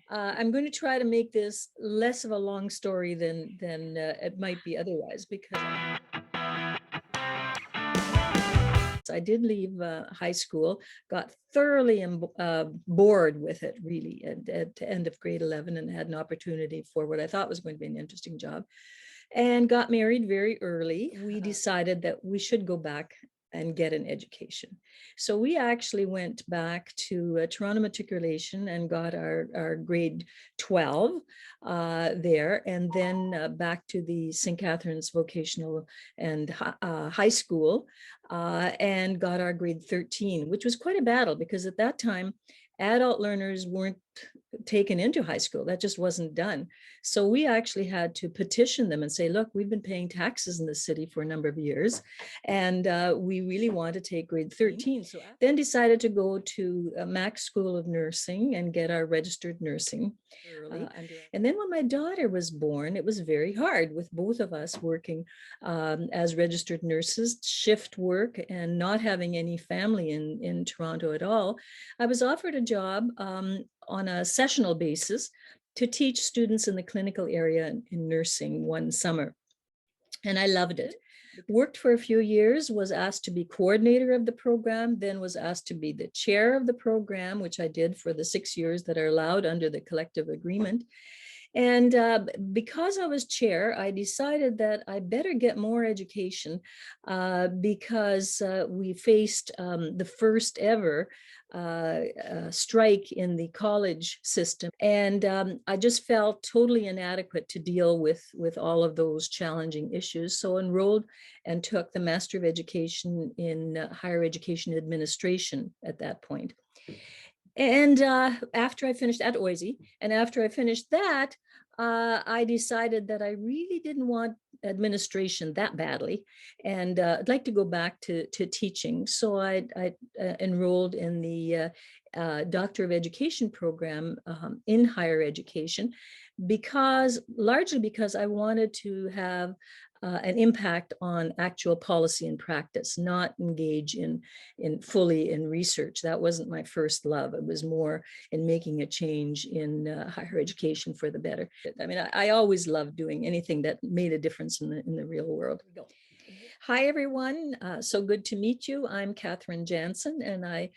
I'm going to try to make this less of a long story than it might be otherwise, because I did leave high school, got thoroughly bored with it, really, at the end of grade 11, and had an opportunity for what I thought was going to be an interesting job, and got married very early. We decided that we should go back and get an education. So we actually went back to Toronto Matriculation and got our grade 12 there, and then back to the St. Catharines Vocational and High School, and got our grade 13, which was quite a battle because at that time, adult learners weren't taken into high school. That just wasn't done. So we actually had to petition them and say, look, we've been paying taxes in the city for a number of years, and we really want to take grade 13. So then decided to go to Mac School of Nursing and get our registered nursing early. And then when my daughter was born, it was very hard with both of us working as registered nurses, shift work, and not having any family in Toronto at all. I was offered a job on a sessional basis to teach students in the clinical area in nursing one summer. And I loved it. Worked for a few years, was asked to be coordinator of the program, then was asked to be the chair of the program, which I did for the 6 years that are allowed under the collective agreement. And because I was chair, I decided that I better get more education because we faced the first ever strike in the college system. And I just felt totally inadequate to deal with all of those challenging issues. So enrolled and took the Master of Education in Higher Education Administration at that point. And after I finished at OISE, and after I finished that, I decided that I really didn't want administration that badly, and I'd like to go back to teaching. So I enrolled in the Doctor of Education program in higher education, largely because I wanted to have an impact on actual policy and practice, not engage in fully in research. That wasn't my first love. It was more in making a change in higher education for the better. I mean, I always loved doing anything that made a difference in the real world. Hi, everyone. So good to meet you. I'm Katharine Janzen, and I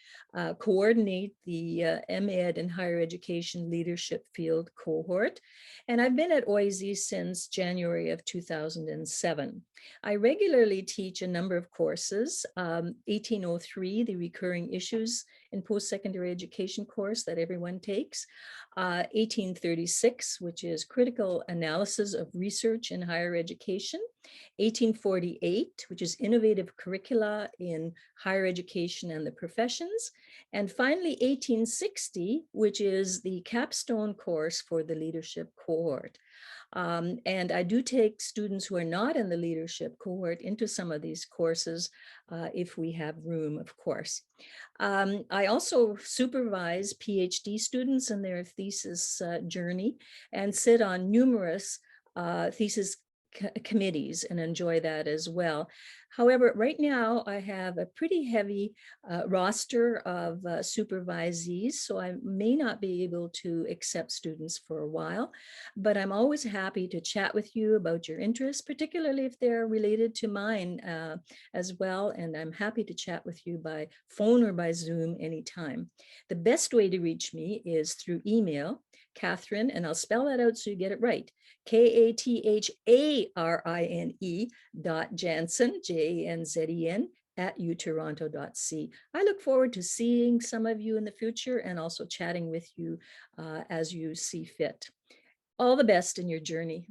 coordinate the MEd and Higher Education Leadership Field cohort. And I've been at OISE since January of 2007. I regularly teach a number of courses, 1803, the Recurring Issues in Post-Secondary Education course that everyone takes, 1836, which is Critical Analysis of Research in Higher Education, 1848, which is Innovative Curricula in Higher Education and the Professions, and finally 1860, which is the capstone course for the leadership cohort. And I do take students who are not in the leadership cohort into some of these courses if we have room, of course. I also supervise PhD students in their thesis journey and sit on numerous thesis committees and enjoy that as well. However, right now I have a pretty heavy roster of supervisees, so I may not be able to accept students for a while, but I'm always happy to chat with you about your interests, particularly if they're related to mine as well, and I'm happy to chat with you by phone or by Zoom anytime. The best way to reach me is through email, Katharine, and I'll spell that out so you get it right, KATHARINE.Janzen, JANZEN, at utoronto.c. I look forward to seeing some of you in the future and also chatting with you as you see fit. All the best in your journey.